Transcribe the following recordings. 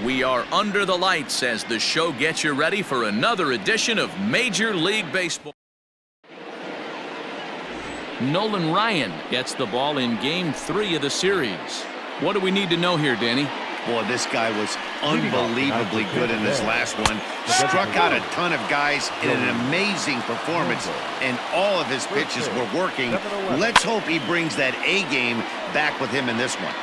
We are under the lights as the show gets you ready for another edition of Major League Baseball. Nolan Ryan gets the ball in Game 3 of the series. What do we need to know here, Danny? Boy, this guy was unbelievably good in his last one. Struck out a ton of guys in an amazing performance, and all of his pitches were working. Let's hope he brings that A game back with him in this one.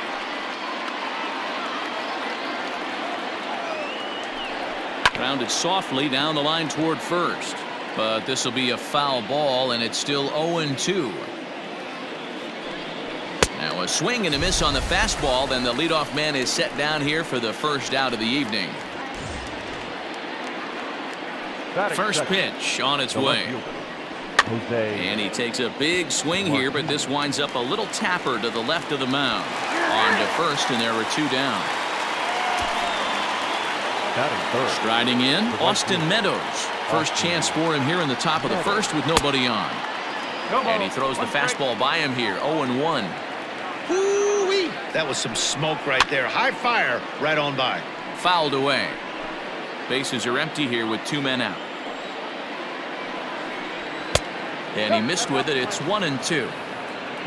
Grounded softly down the line toward first. But this will be a foul ball, and it's still 0-2. Now a swing and a miss on the fastball. Then the leadoff man is set down here for the first out of the evening. First pitch on its way. And he takes a big swing here, but this winds up a little tapper to the left of the mound. On to first, and there were two down. Striding in, Austin Meadows. First chance for him here in the top of the first with nobody on. And he throws the fastball by him here, 0-1. Woo-wee. That was some smoke right there. High fire right on by. Fouled away. Bases are empty here with two men out. And he missed with it. It's 1-2.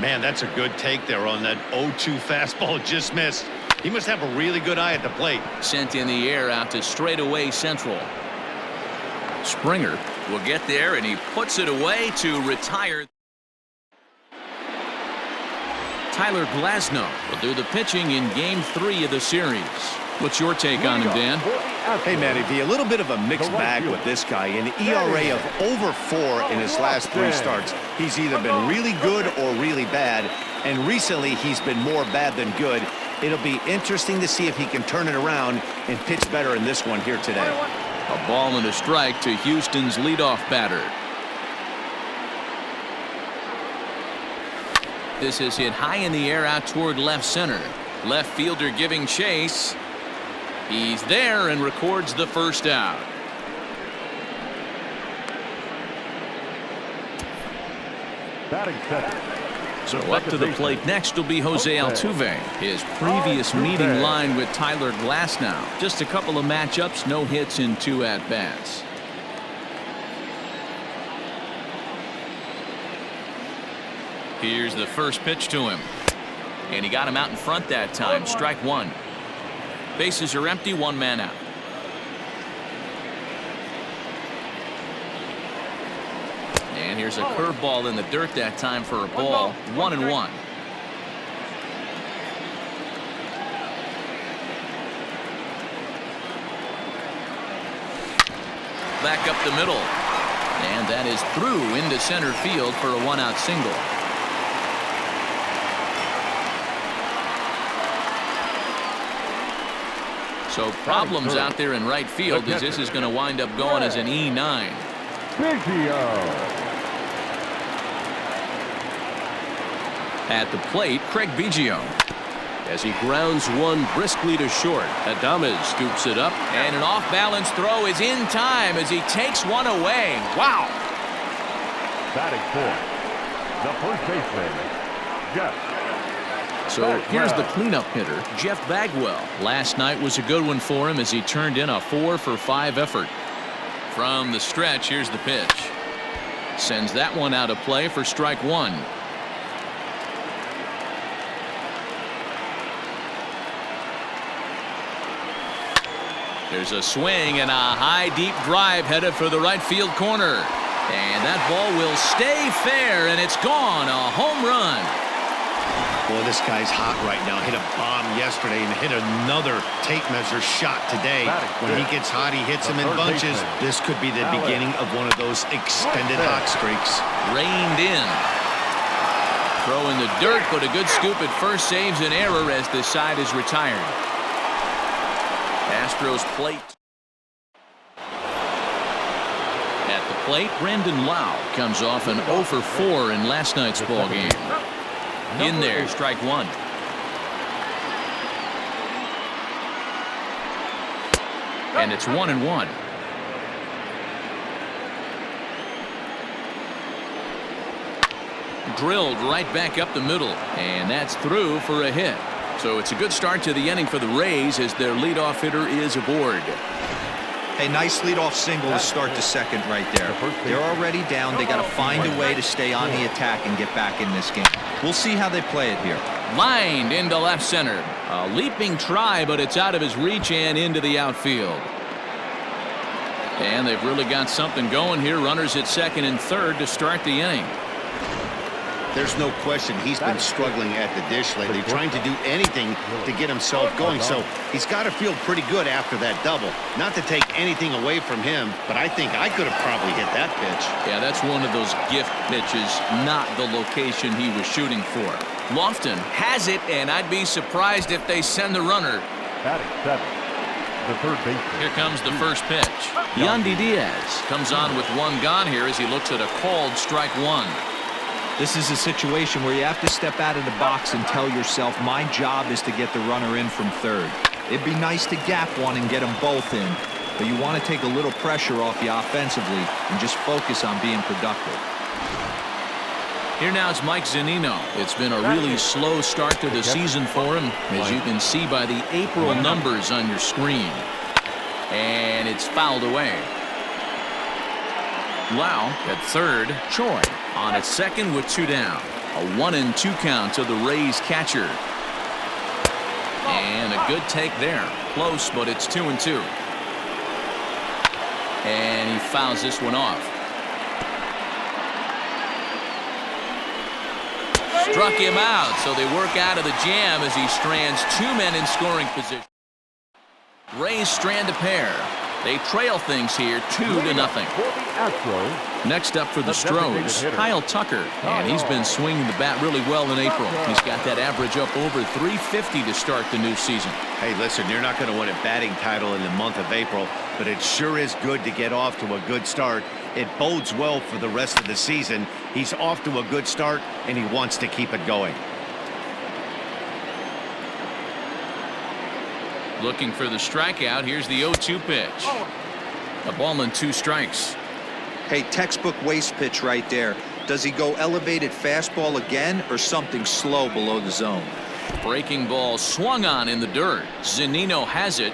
Man, that's a good take there on that 0-2 fastball. Just missed. He must have a really good eye at the plate. Sent in the air out to straightaway central. Springer will get there, and he puts it away to retire. Tyler Glasnow will do the pitching in Game 3 of the series. What's your take on him, Dan? Hey, Matty, a little bit of a mixed bag with this guy. An ERA of over 4 in his last 3 starts. He's either been really good or really bad, and recently he's been more bad than good. It'll be interesting to see if he can turn it around and pitch better in this one here today. A ball and a strike to Houston's leadoff batter. This is hit high in the air out toward left center. Left fielder giving chase. He's there and records the first out. Batting second. So up to the plate next will be Jose Altuve. His previous meeting line with Tyler Glasnow. Just a couple of matchups, no hits in 2 at-bats. Here's the first pitch to him. And he got him out in front that time. Strike 1. Bases are empty, 1 man out. And here's a curveball in the dirt that time for a ball. 1-1. Back up the middle. And that is through into center field for a 1-out single. So problems out there in right field as this is going to wind up going as an E9. At the plate, Craig Biggio. As he grounds one briskly to short. Adames scoops it up, and an off-balance throw is in time as he takes one away. Wow! Batting fourth, the first baseman, Jeff. So here's the cleanup hitter, Jeff Bagwell. Last night was a good one for him as he turned in a 4-for-5 effort. From the stretch, here's the pitch. Sends that one out of play for strike 1. There's a swing and a high deep drive headed for the right field corner. And that ball will stay fair, and it's gone. A home run. Boy, this guy's hot right now. Hit a bomb yesterday and hit another tape measure shot today. When he gets hot, he hits them in bunches. This could be the beginning of one of those extended hot streaks. Reined in. Throw in the dirt, but a good scoop at first saves an error as the side is retired. Astros plate. At the plate, Brandon Lau comes off an 0-for-4 in last night's ball game. In there, strike 1. And it's 1-1. Drilled right back up the middle, and that's through for a hit. So it's a good start to the inning for the Rays as their leadoff hitter is aboard. A nice leadoff single to start the second right there. They're already down. They got to find a way to stay on the attack and get back in this game. We'll see how they play it here. Lined into left center. A leaping try, but it's out of his reach and into the outfield. And they've really got something going here. Runners at second and third to start the inning. There's no question he's been struggling at the dish lately, trying to do anything to get himself going. So he's got to feel pretty good after that double. Not to take anything away from him, but I think I could have probably hit that pitch. Yeah, that's one of those gift pitches, not the location he was shooting for. Lofton has it, and I'd be surprised if they send the runner. Batting seven, the third baseman. Here comes the first pitch. Yandy Diaz comes on with one gone here as he looks at a called strike one. This is a situation where you have to step out of the box and tell yourself, my job is to get the runner in from third. It'd be nice to gap one and get them both in, but you want to take a little pressure off you offensively and just focus on being productive. Here now is Mike Zunino. It's been a really slow start to the season for him, as you can see by the April numbers on your screen. And it's fouled away. Lau at third. Choi on at second with two down. A 1-2 count to the Rays catcher. And a good take there. Close, but it's 2-2. And he fouls this one off. Struck him out, so they work out of the jam as he strands two men in scoring position. Rays strand a pair. They trail things here 2-0. For the Astros. Next up for the Astros, Kyle Tucker, and he's been swinging the bat really well in April. He's got that average up over 350 to start the new season. Hey, listen, you're not going to win a batting title in the month of April, but it sure is good to get off to a good start. It bodes well for the rest of the season. He's off to a good start, and he wants to keep it going. Looking for the strikeout. Here's the 0-2 pitch. A ball and 2 strikes. Hey, textbook waste pitch right there. Does he go elevated fastball again or something slow below the zone? Breaking ball swung on in the dirt. Zunino has it,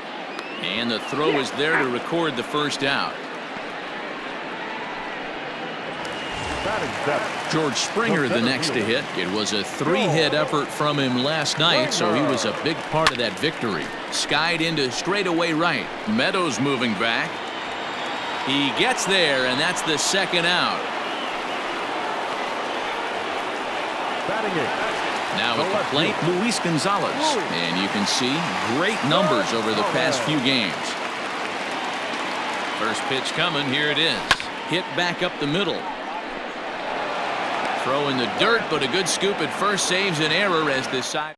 and the throw is there to record the first out. George Springer the next to hit. It was a 3-hit effort from him last night, so he was a big part of that victory. Skied into straightaway right. Meadows moving back. He gets there, and that's the second out. Now at the plate, Luis Gonzalez. And you can see great numbers over the past few games. First pitch coming. Here it is. Hit back up the middle. Throw in the dirt, but a good scoop at first saves an error as this side.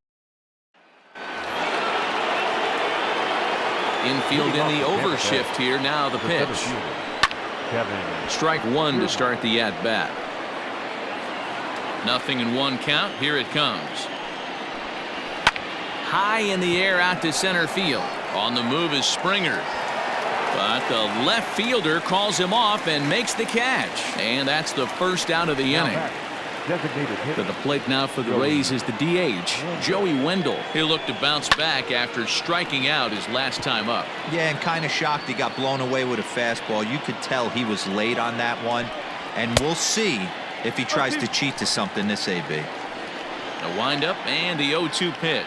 Infield in the overshift here. Now the pitch. Strike one to start the at-bat. Nothing in one count. Here it comes. High in the air out to center field. On the move is Springer. But the left fielder calls him off and makes the catch. And that's the first out of the inning. To the plate now for the Rays is the DH, Joey Wendell. He'll look to bounce back after striking out his last time up. Yeah, and kind of shocked he got blown away with a fastball. You could tell he was late on that one. And we'll see if he tries to cheat to something this AB. A windup and the 0-2 pitch.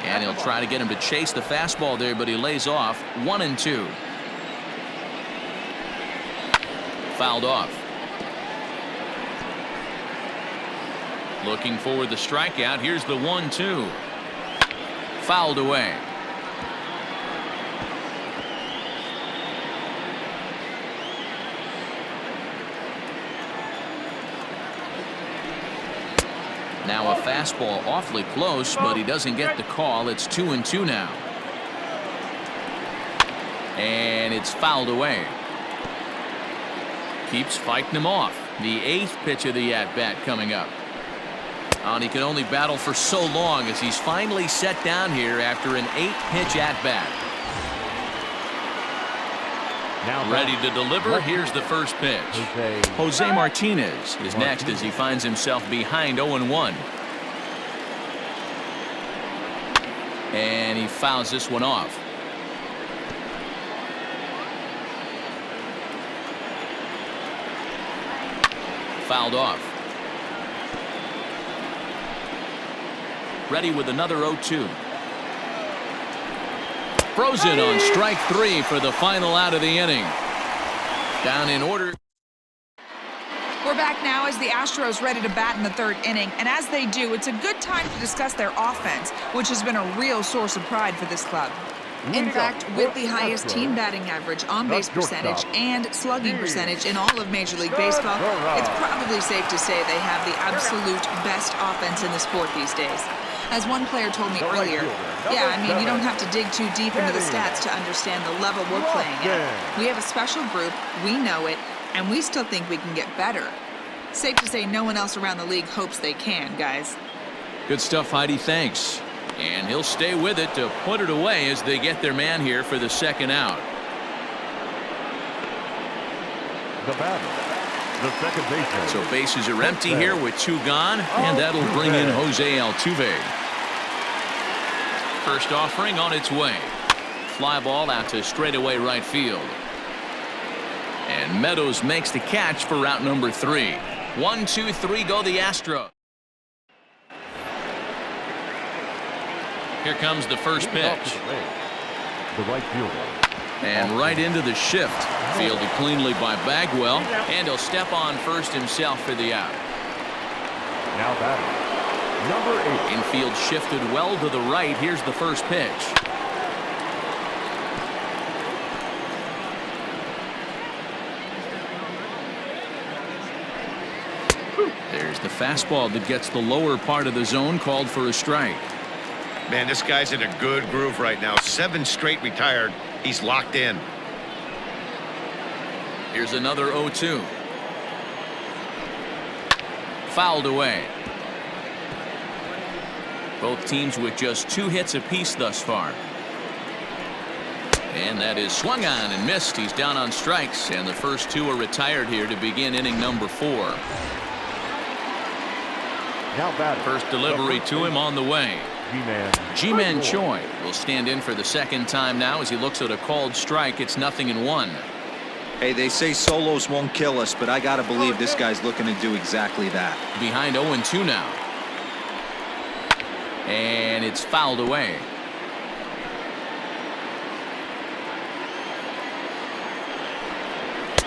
And he'll try to get him to chase the fastball there, but he lays off. 1-2. Fouled off. Looking for the strikeout. Here's the 1-2. Fouled away. Now a fastball awfully close, but he doesn't get the call. It's 2-2 now. And it's fouled away. Keeps fighting him off. The 8th pitch of the at-bat coming up. And he can only battle for so long as he's finally set down here after an 8-pitch at-bat. Now ready to deliver. Here's the first pitch. Jose Martinez is next as he finds himself behind 0-1. And he fouls this one off. Fouled off. Ready with another 0-2. Frozen on strike 3 for the final out of the inning. Down in order. We're back now as the Astros ready to bat in the third inning, and as they do, it's a good time to discuss their offense, which has been a real source of pride for this club. In fact, with the highest team batting average, on-base percentage, and slugging percentage in all of Major League Baseball, it's probably safe to say they have the absolute best offense in the sport these days. As one player told me earlier, yeah, I mean, you don't have to dig too deep into the stats to understand the level we're playing at. We have a special group, we know it, and we still think we can get better. Safe to say no one else around the league hopes they can, guys. Good stuff, Heidi. Thanks. And he'll stay with it to put it away as they get their man here for the second out. The batter, the second baseman. So bases are empty here with 2 gone, and that'll bring in Jose Altuve. First offering on its way. Fly ball out to straightaway right field. And Meadows makes the catch for route number 3. 1, 2, 3 go the Astros. Here comes the first pitch. The right fielder. And right into the shift. Fielded cleanly by Bagwell. And he'll step on first himself for the out. Now batting, number 8. Infield shifted well to the right. Here's the first pitch. There's the fastball that gets the lower part of the zone, called for a strike. Man, this guy's in a good groove right now. 7 straight retired. He's locked in. Here's another 0-2. Fouled away. Both teams with just 2 hits apiece thus far. And that is swung on and missed. He's down on strikes, and the first 2 are retired here to begin inning number 4. Now batting, First delivery to him on the way. G-Man Choi will stand in for the second time now as he looks at a called strike. It's 0-1. Hey, they say solos won't kill us, but I gotta believe this guy's looking to do exactly that. Behind 0-2 now. And it's fouled away.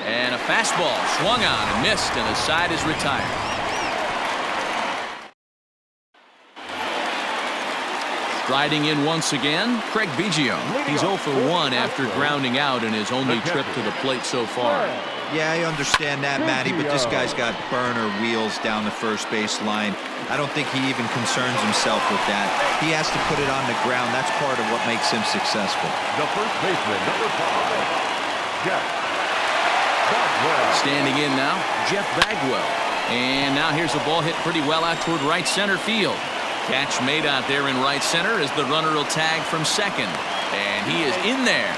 And a fastball swung on and missed, and the side is retired. Riding in once again, Craig Biggio. He's 0 for 1 after grounding out in his only trip to the plate so far. Yeah, I understand that, Matty, but this guy's got burner wheels down the first base line. I don't think he even concerns himself with that. He has to put it on the ground. That's part of what makes him successful. The first baseman, number 5, Jeff Bagwell. Standing in now, Jeff Bagwell. And now here's a ball hit pretty well out toward right center field. Catch made out there in right center as the runner will tag from second. And he is in there.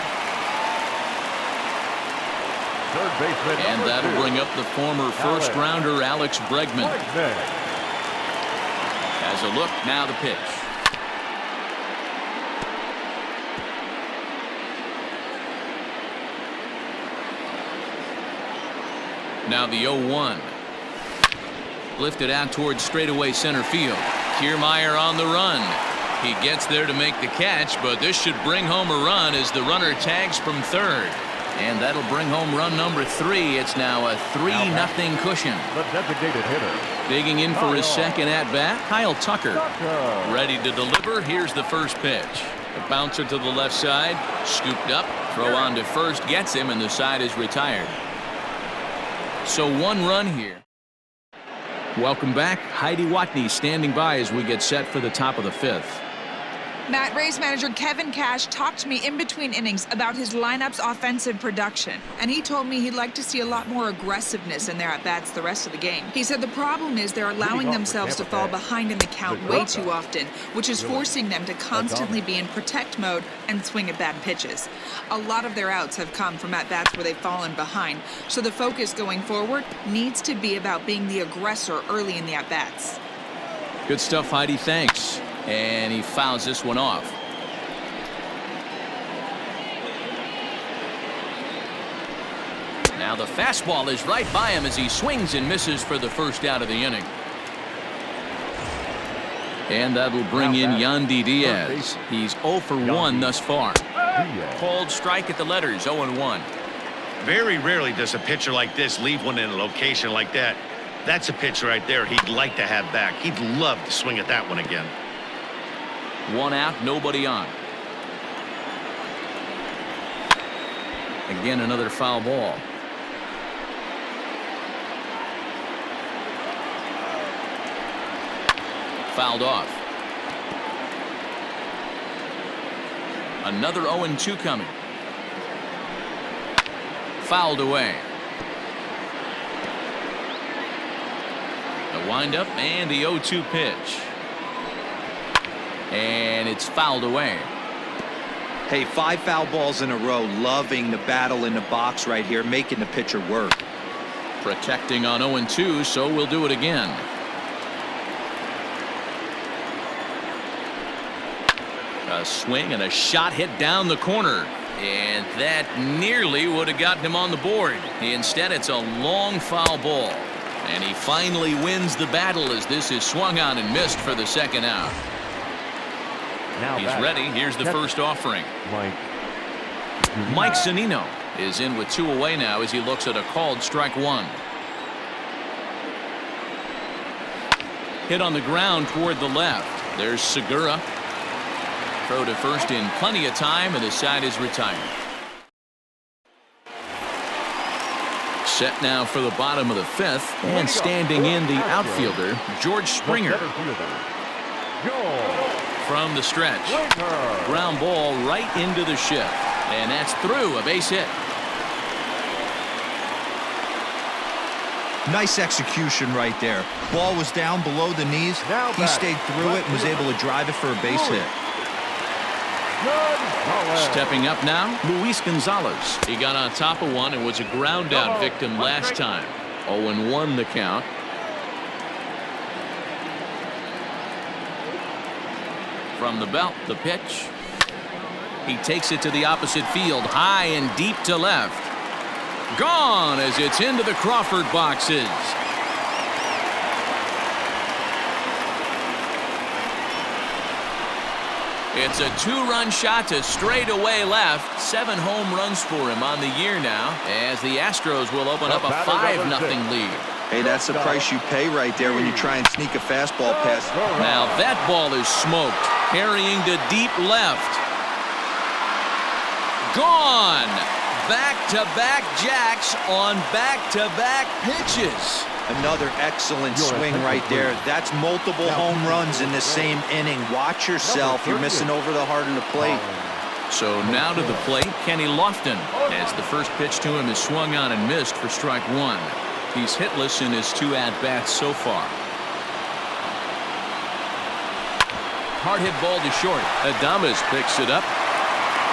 Third baseman, And that'll 2, bring up the former first-rounder Alex Bregman. As a look, now the pitch. Now the 0-1. Lifted out towards straightaway center field. Kiermaier on the run. He gets there to make the catch, but this should bring home a run as the runner tags from third. And that'll bring home run number 3. It's now a 3-0 cushion. The designated hitter. Digging in for his second at-bat, Kyle Tucker. Ready to deliver. Here's the first pitch. A bouncer to the left side. Scooped up. Throw on to first. Gets him, and the side is retired. So 1 run here. Welcome back. Heidi Watney standing by as we get set for the top of the 5th. Matt, Rays manager Kevin Cash talked to me in between innings about his lineup's offensive production, and he told me he'd like to see a lot more aggressiveness in their at-bats the rest of the game. He said the problem is they're allowing themselves to fall behind in the count way too often, which is forcing them to constantly be in protect mode and swing at bad pitches. A lot of their outs have come from at-bats where they've fallen behind, so the focus going forward needs to be about being the aggressor early in the at-bats. Good stuff, Heidi. Thanks. And he fouls this one off. Now the fastball is right by him as he swings and misses for the first out of the inning. And that'll bring in Yandy Diaz. He's 0 for 1 thus far. Called strike at the letters, 0-1. Very rarely does a pitcher like this leave one in a location like that. That's a pitch right there he'd like to have back. He'd love to swing at that one again. 1 out, nobody on. Again, another foul ball. Fouled off. Another 0-2 coming. Fouled away. The windup and the 0-2 pitch. And it's fouled away. Hey, 5 foul balls in a row. Loving the battle in the box right here, making the pitcher work. Protecting on 0-2, so we'll do it again. A swing and a shot hit down the corner. And that nearly would have gotten him on the board. Instead, it's a long foul ball. And he finally wins the battle as this is swung on and missed for the second out. He's ready. Here's the first offering. Mike Zunino is in with 2 away now as he looks at a called strike 1. Hit on the ground toward the left. There's Segura. Throw to first in plenty of time, and the side is retired. Set now for the bottom of the 5th, and standing in the outfielder, George Springer. From the stretch. Ground ball right into the shift, and that's through, a base hit. Nice execution right there. Ball was down below the knees. He stayed through it and was able to drive it for a base hit. Stepping up now, Luis Gonzalez. He got on top of one and was a ground out victim last time. 0-1 the count. From the belt, the pitch. He takes it to the opposite field, high and deep to left. Gone as it's into the Crawford boxes. It's a 2-run shot to straightaway left. 7 home runs for him on the year now, as the Astros will open up a 5-0 lead. Hey, that's the price you pay right there when you try and sneak a fastball past. Now that ball is smoked, carrying to deep left. Gone. Back-to-back jacks on back-to-back pitches. Another excellent swing right there. That's multiple home runs in the same inning. Watch yourself. You're missing over the heart of the plate. So now to the plate, Kenny Lofton, as the first pitch to him is swung on and missed for strike 1. He's hitless in his 2 at-bats so far. Hard hit ball to short. Adames picks it up.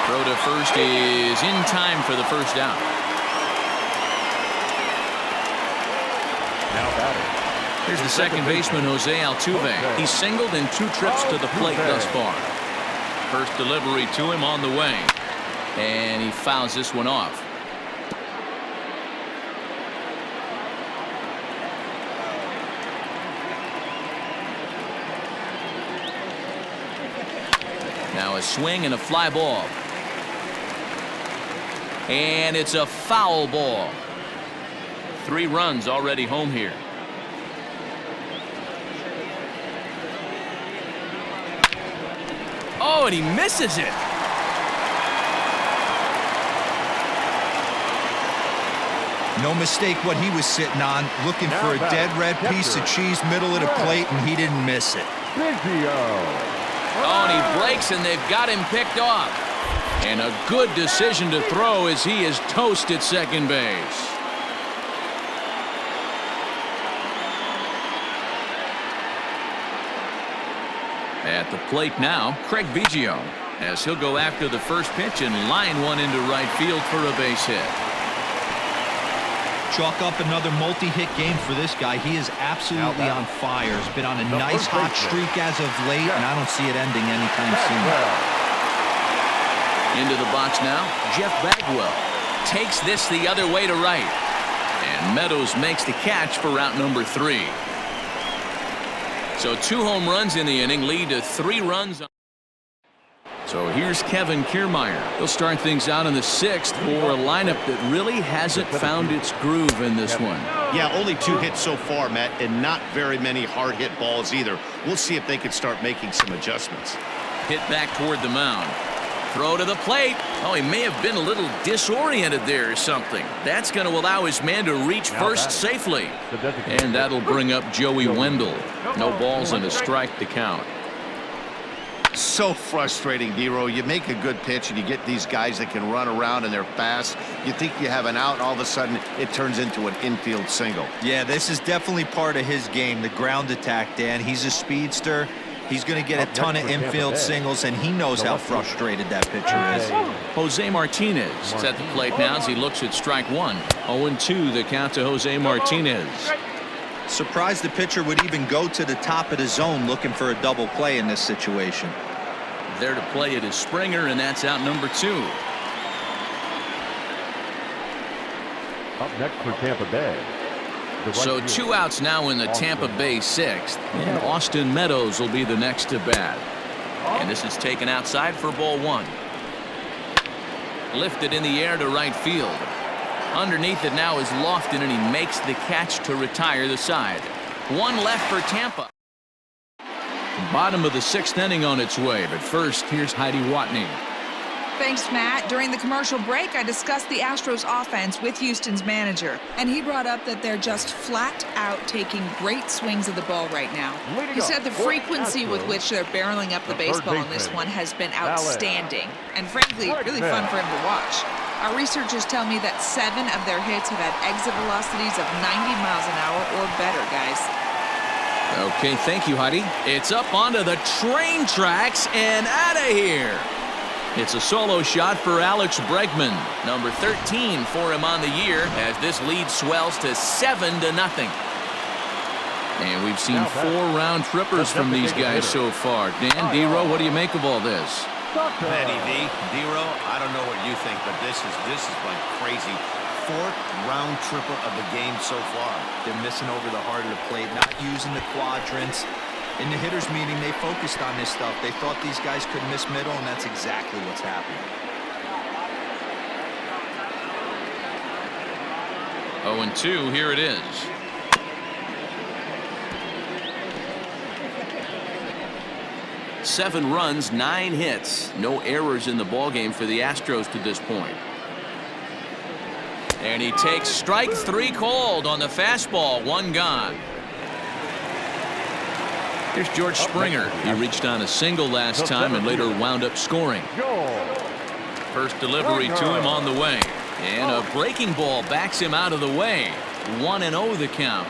Throw to first is in time for the first out. Here's the second baseman, Jose Altuve. He's singled in 2 trips to the plate thus far. First delivery to him on the way. And he fouls this one off. Now a swing and a fly ball. And it's a foul ball. 3 runs already home here. Oh, and he misses it. No mistake what he was sitting on, looking for a dead red piece of cheese middle of the plate, and he didn't miss it. Oh, and he breaks, and they've got him picked off. And a good decision to throw as he is toast at second base. At the plate now, Craig Biggio, as he'll go after the first pitch and line one into right field for a base hit. Chalk up another multi-hit game for this guy. He is absolutely on fire. He's been on a nice hot streak as of late, and I don't see it ending anytime soon. Into the box now, Jeff Bagwell. takes this the other way to right. And Meadows makes the catch for out number 3. So 2 home runs in the inning lead to 3 runs. So here's Kevin Kiermaier. He'll start things out in the 6th for a lineup that really hasn't found its groove in this one. Yeah, only 2 hits so far, Matt, and not very many hard hit balls either. We'll see if they can start making some adjustments. Hit back toward the mound. Throw to the plate. Oh, he may have been a little disoriented there or something. That's going to allow his man to reach first safely. And that'll bring up Joey Wendell. No balls and a strike to count. So frustrating, Dero. You make a good pitch and you get these guys that can run around and they're fast. You think you have an out, and all of a sudden it turns into an infield single. Yeah, this is definitely part of his game, the ground attack, Dan. He's a speedster. He's going to get a ton of infield singles, and he knows how frustrated that pitcher is. Jose Martinez is at the plate now as he looks at strike 1. 0-2 the count to Jose Martinez. Surprised the pitcher would even go to the top of the zone looking for a double play in this situation. There to play it is Springer, and that's out number 2. Up next for Tampa Bay. So 2 outs now in the Tampa Bay 6th, and Austin Meadows will be the next to bat. And this is taken outside for ball 1. Lifted in the air to right field. Underneath it now is Lofton, and he makes the catch to retire the side. 1 left for Tampa. Bottom of the 6th inning on its way, but first here's Heidi Watney. Thanks, Matt. During the commercial break, I discussed the Astros offense with Houston's manager, and he brought up that they're just flat out taking great swings of the ball right now. He said the frequency with which they're barreling up the baseball in this one has been outstanding, and frankly, really fun for him to watch. Our researchers tell me that 7 of their hits have had exit velocities of 90 miles an hour or better, guys. Okay, thank you, Heidi. It's up onto the train tracks and out of here. It's a solo shot for Alex Bregman, number 13 for him on the year, as this lead swells to 7-0. And we've seen 4 round trippers from these guys so far. Dan, Dero, what do you make of all this? Matty V, Dero, I don't know what you think, but this is like crazy. 4th round tripper of the game so far. They're missing over the heart of the plate, not using the quadrants. In the hitters meeting, they focused on this stuff. They thought these guys could miss middle, and that's exactly what's happening. 0-2, here it is. 7 runs, 9 hits, no errors in the ballgame for the Astros to this point. And he takes strike 3 called on the fastball, 1 gone. Here's George Springer. He reached on a single last time and later wound up scoring. First delivery to him on the way. And a breaking ball backs him out of the way. 1-0 the count.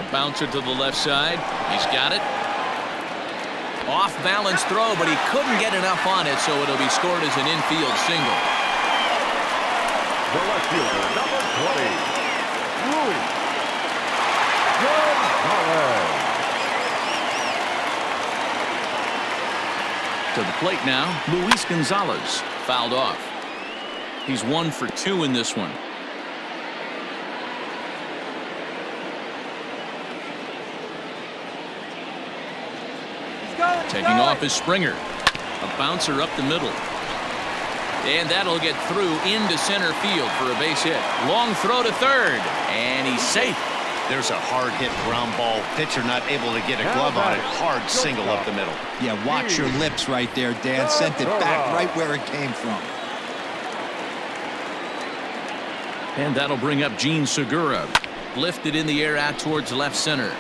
A bouncer to the left side. He's got it. Off balance throw, but he couldn't get enough on it, so it'll be scored as an infield single. The left fielder, number 20, Luis Gonzalez. To the plate now, Luis Gonzalez fouled off. He's 1 for 2 in this one. Taking off is Springer. A bouncer up the middle. And that'll get through into center field for a base hit. Long throw to third. And he's safe. There's a hard hit ground ball. Pitcher not able to get a glove on it. Hard single up the middle. Yeah, watch your lips right there, Dan. Sent it back right where it came from. And that'll bring up Gene Segura. Lifted in the air out towards left center.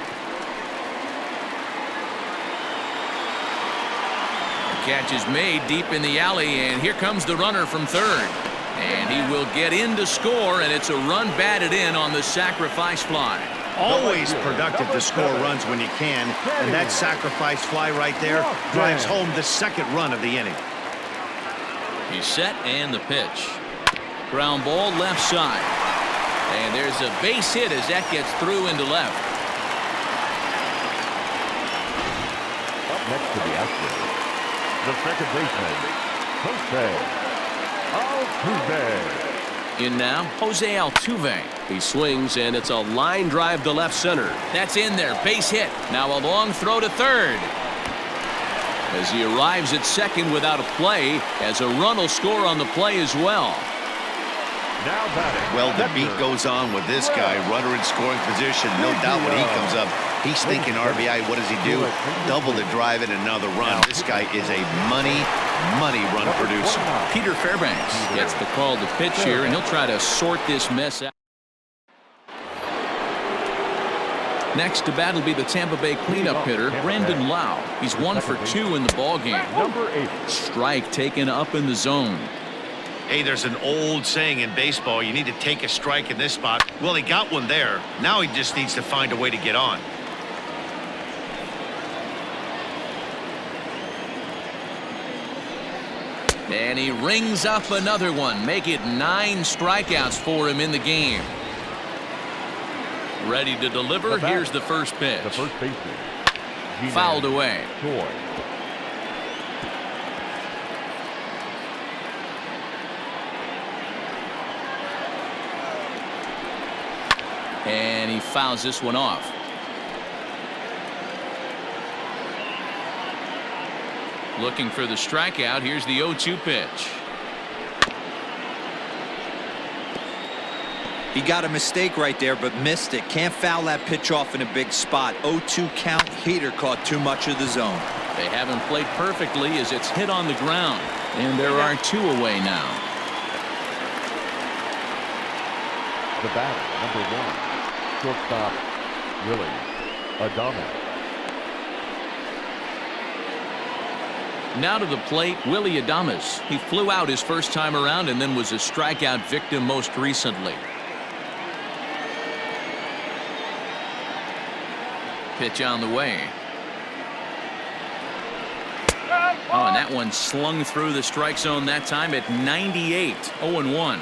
Catch is made deep in the alley, and here comes the runner from third. And he will get in to score, and it's a run batted in on the sacrifice fly. Always productive to score runs when you can, and that sacrifice fly right there drives home the 2nd run of the inning. He's set, and the pitch. Ground ball left side. And there's a base hit as that gets through into left. Up next to the Astros, the second baseman, Jose Altuve. In now, Jose Altuve. He swings, and it's a line drive to left center. That's in there, base hit. Now a long throw to third. As he arrives at second without a play, as a run will score on the play as well. Now batting. Well, the beat goes on with this guy. Runner in scoring position. No doubt when he comes up, he's thinking RBI. What does he do? Double the drive and another run. This guy is a money run producer. Peter Fairbanks gets the call to pitch here, and he'll try to sort this mess out. Next to bat will be the Tampa Bay cleanup hitter, Brandon Lau. He's 1 for 2 in the ballgame. Number 8. Strike taken up in the zone. Hey, there's an old saying in baseball, you need to take a strike in this spot. Well, he got one there. Now he just needs to find a way to get on. And he rings up another one. Make it 9 strikeouts for him in the game. Ready to deliver. Here's the first pitch. The first baseman. Fouled away. Joy. And he fouls this one off. Looking for the strikeout. Here's the 0-2 pitch. He got a mistake right there, but missed it. Can't foul that pitch off in a big spot. 0-2 count. Heater caught too much of the zone. They haven't played perfectly as it's hit on the ground. And there are 2 away now. The batter, number 1, shortstop, Willie Adames. Now to the plate, Willie Adames. He flew out his first time around and then was a strikeout victim most recently. Pitch on the way. Oh, and that one slung through the strike zone that time at 98. 0-1.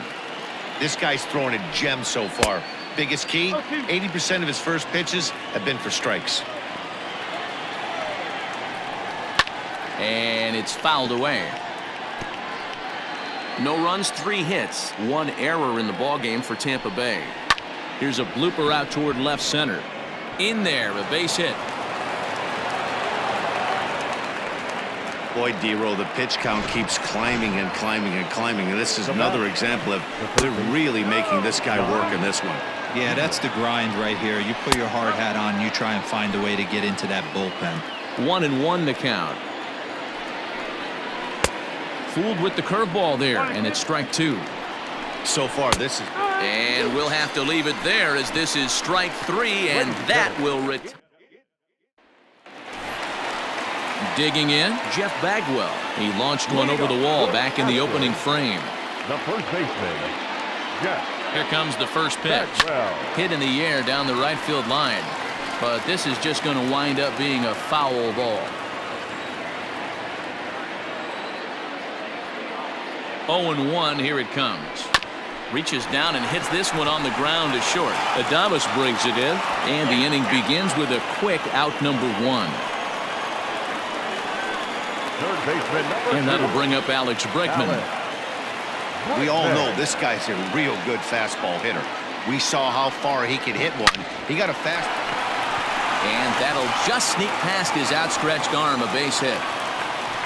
This guy's throwing a gem so far. Biggest key, 80% of his first pitches have been for strikes. And it's fouled away. No runs, 3 hits, 1 error in the ballgame for Tampa Bay. Here's a blooper out toward left center. In there, a base hit. Boy, D-Roll, the pitch count keeps climbing and climbing and climbing. And this is another example of they're really making this guy work in this one. Yeah, that's the grind right here. You put your hard hat on, you try and find a way to get into that bullpen. 1-1 to count. Fooled with the curveball there, and it's strike 2. So far, this is... And we'll have to leave it there as this is strike 3, and that will return. Digging in, Jeff Bagwell. He launched one over the wall back in the opening frame. The first baseman, Jeff. Here comes the first pitch. Bagwell. Hit in the air down the right field line. But this is just going to wind up being a foul ball. 0-1, here it comes. Reaches down and hits this one on the ground to short. Adames brings it in, and the inning begins with a quick out number 1. Third baseman, number And that'll bring up Alex Bregman. We all know this guy's a real good fastball hitter. We saw how far he could hit one. He got a fast... And that'll just sneak past his outstretched arm, a base hit.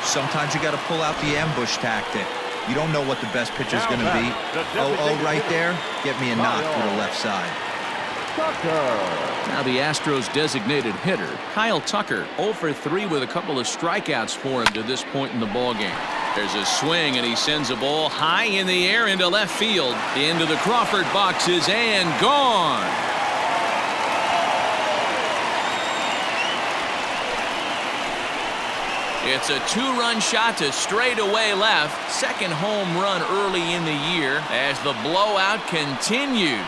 Sometimes you got to pull out the ambush tactic. You don't know what the best pitch is going to be. 0-0 right there. Get me a knock to the left side. Now the Astros designated hitter, Kyle Tucker, 0 for 3 with a couple of strikeouts for him to this point in the ballgame. There's a swing, and he sends a ball high in the air into left field. Into the Crawford boxes and gone. It's a 2-run shot to straightaway left. Second home run early in the year as the blowout continues.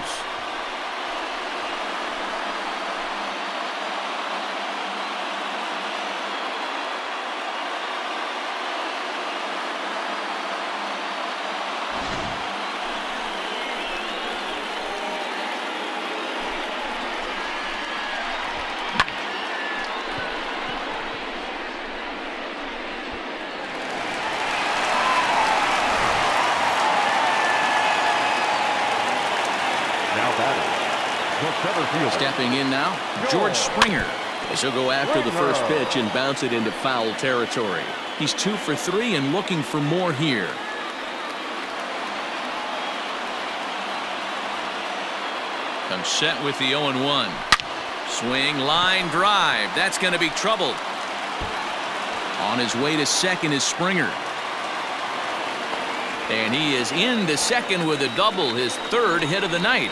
Stepping in now, George Springer. As he'll go after the first pitch and bounce it into foul territory. He's 2 for 3 and looking for more here. Comes set with the 0-1. Swing, line drive. That's going to be trouble. On his way to second is Springer. And he is into second with a double, his 3rd hit of the night.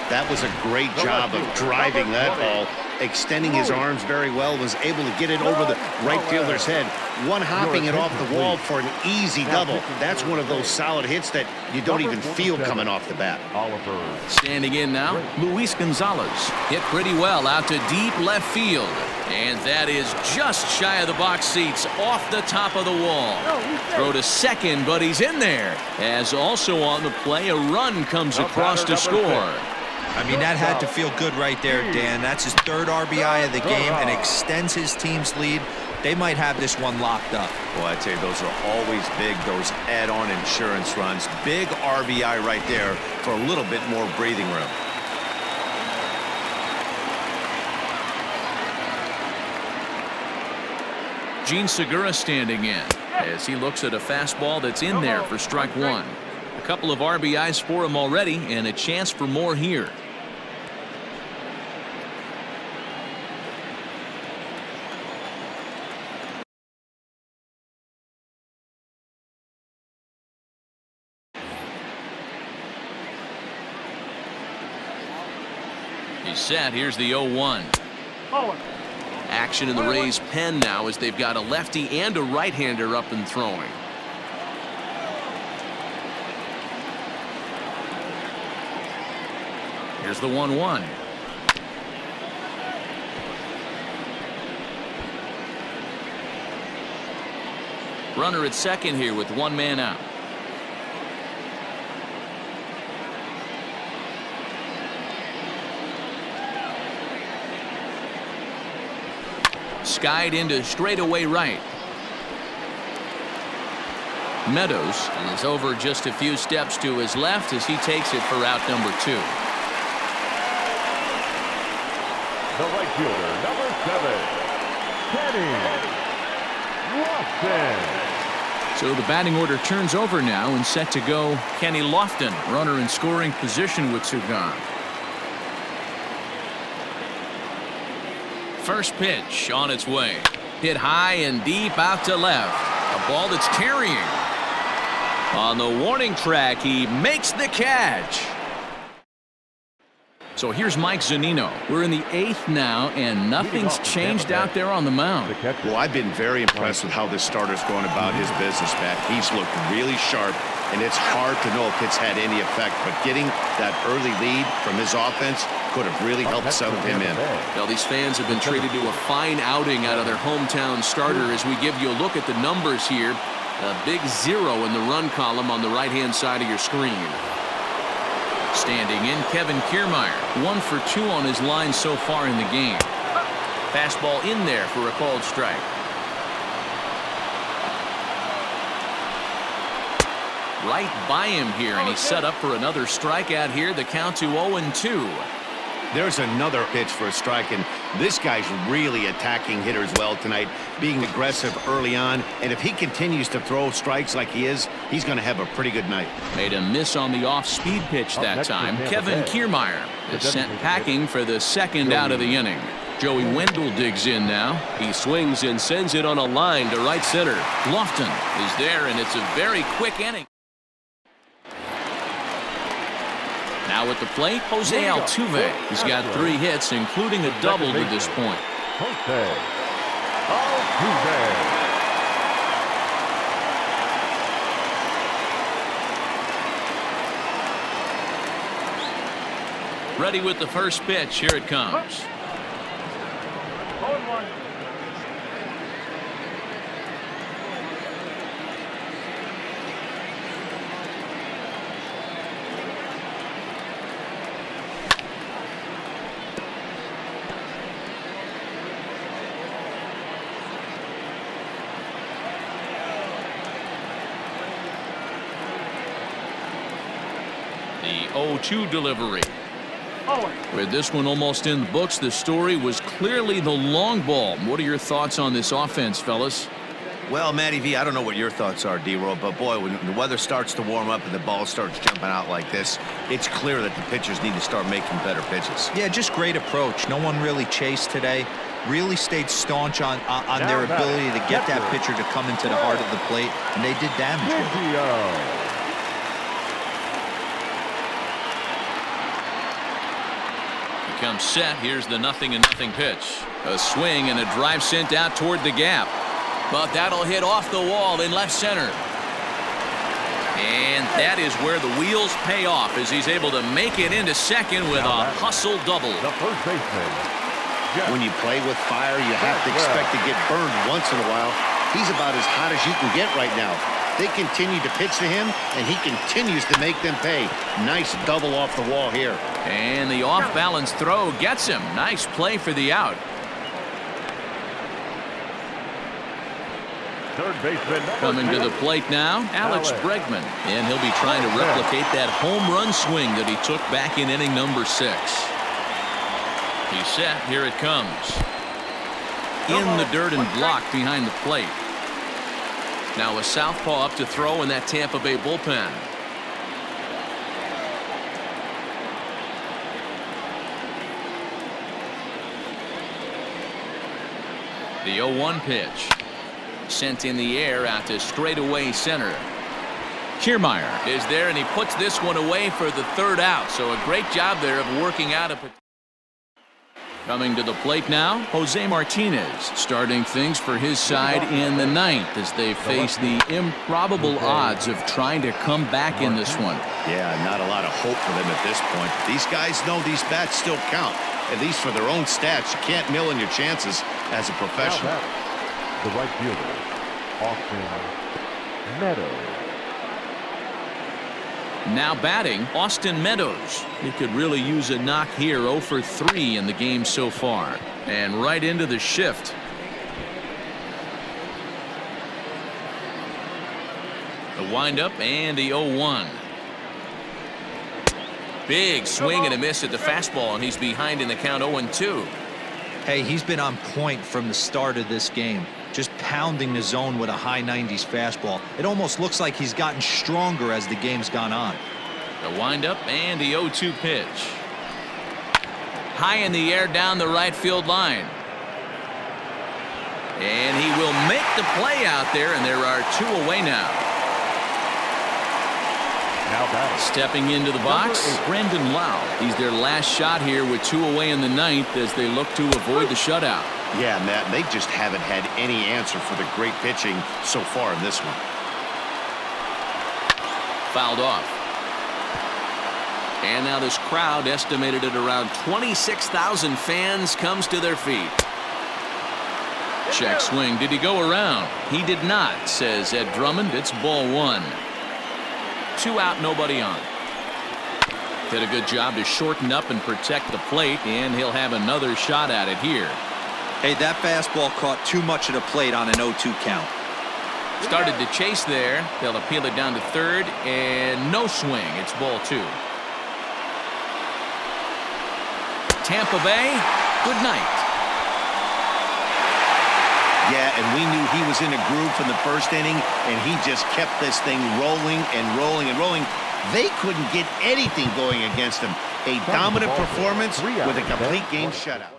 That was a great job of driving that ball, extending his arms very well, was able to get it over the right fielder's head, one-hopping it off the wall for an easy double. That's one of those solid hits that you don't even feel coming off the bat. Standing in now, Luis Gonzalez. Hit pretty well out to deep left field. And that is just shy of the box seats, off the top of the wall. Throw to second, but he's in there. As also on the play, a run comes across to score. I mean, that had to feel good right there, Dan. That's his 3rd RBI of the game and extends his team's lead. They might have this one locked up. Well, I tell you, those are always big, those add-on insurance runs. Big RBI right there for a little bit more breathing room. Gene Segura standing in as he looks at a fastball that's in there for strike 1. A couple of RBIs for him already and a chance for more here. He's set. Here's the 0-1. Action in the Rays' pen now as they've got a lefty and a right-hander up and throwing. Here's the 1-1. Runner at second here with 1 man out. Skied into straightaway right. Meadows is over just a few steps to his left as he takes it for out number 2. The right fielder, number 7, Kenny Lofton. So the batting order turns over now and set to go Kenny Lofton, runner in scoring position with 2 gone. First pitch on its way. Hit high and deep out to left. A ball that's carrying. On the warning track, he makes the catch. So here's Mike Zunino. We're in the 8th now, and nothing's changed out there on the mound. Well, I've been very impressed with how this starter's going about his business, Matt. He's looked really sharp, and it's hard to know if it's had any effect, but getting that early lead from his offense could have really helped settle him in. Well, these fans have been treated to a fine outing out of their hometown starter as we give you a look at the numbers here. A big 0 in the run column on the right-hand side of your screen. Standing in, Kevin Kiermaier, 1 for 2 on his line so far in the game. Fastball in there for a called strike. Right by him here, and he's set up for another strikeout here. The count to 0-2. There's another pitch for a strike, and this guy's really attacking hitters well tonight, being aggressive early on, and if he continues to throw strikes like he is, he's going to have a pretty good night. Made a miss on the off-speed pitch that time. Kevin Kiermaier is sent packing for the 2nd out of the inning. Joey Wendell digs in now. He swings and sends it on a line to right center. Lofton is there, and it's a very quick inning. Now at the plate, Jose Altuve. He's got 3 hits, including a double to this point. Jose Altuve. Ready with the first pitch. Here it comes. The 0-2 delivery. With this one almost in the books, the story was clearly the long ball. What are your thoughts on this offense, fellas? Well, Matty V, I don't know what your thoughts are, D-Roll, but boy, when the weather starts to warm up and the ball starts jumping out like this, it's clear that the pitchers need to start making better pitches. Yeah, just great approach. No one really chased today. Really stayed staunch on their ability to get that pitcher to come into the heart of the plate, and they did damage with it. Comes set. Here's the 0-0 pitch. A swing and a drive sent out toward the gap. But that'll hit off the wall in left center. And that is where the wheels pay off as he's able to make it into second with a hustle double. The first baseman. When you play with fire, you have to expect to get burned once in a while. He's about as hot as you can get right now. They continue to pitch to him, and he continues to make them pay. Nice double off the wall here. And the off-balance throw gets him. Nice play for the out. Third baseman. Coming to the plate now, Alex Bregman. And he'll be trying to replicate that home run swing that he took back in inning number 6. He's set. Here it comes. In the dirt and blocked behind the plate. Now a southpaw up to throw in that Tampa Bay bullpen. The 0-1 pitch. Sent in the air out to straightaway center. Kiermaier is there, and he puts this one away for the third out. So a great job there of working out a. Coming to the plate now, Jose Martinez starting things for his side in the 9th as they face the improbable odds of trying to come back in this one. Yeah, not a lot of hope for them at this point. These guys know these bats still count, at least for their own stats. You can't mill in your chances as a professional. The right fielder, Austin Meadows. Now batting, Austin Meadows. He could really use a knock here. 0 for 3 in the game so far. And right into the shift. The windup and the 0-1. Big swing and a miss at the fastball, and he's behind in the count 0-2. Hey, he's been on point from the start of this game. Just pounding the zone with a high 90s fastball. It almost looks like he's gotten stronger as the game's gone on. The windup and the 0-2 pitch. High in the air down the right field line. And he will make the play out there, and there are 2 away now. Stepping into the box, Brendan Lau. He's their last shot here with 2 away in the 9th as they look to avoid the shutout. Yeah, Matt, they just haven't had any answer for the great pitching so far in this one. Fouled off. And now this crowd, estimated at around 26,000 fans, comes to their feet. Check swing. Did he go around? He did not, says Ed Drummond. It's ball 1. 2 out, nobody on. Did a good job to shorten up and protect the plate, and he'll have another shot at it here. Hey, that fastball caught too much of the plate on an 0-2 count. Started to chase there. They'll appeal it down to third, and no swing. It's ball 2. Tampa Bay, good night. Yeah, and we knew he was in a groove from the first inning, and he just kept this thing rolling and rolling and rolling. They couldn't get anything going against him. A dominant performance with a complete game shutout.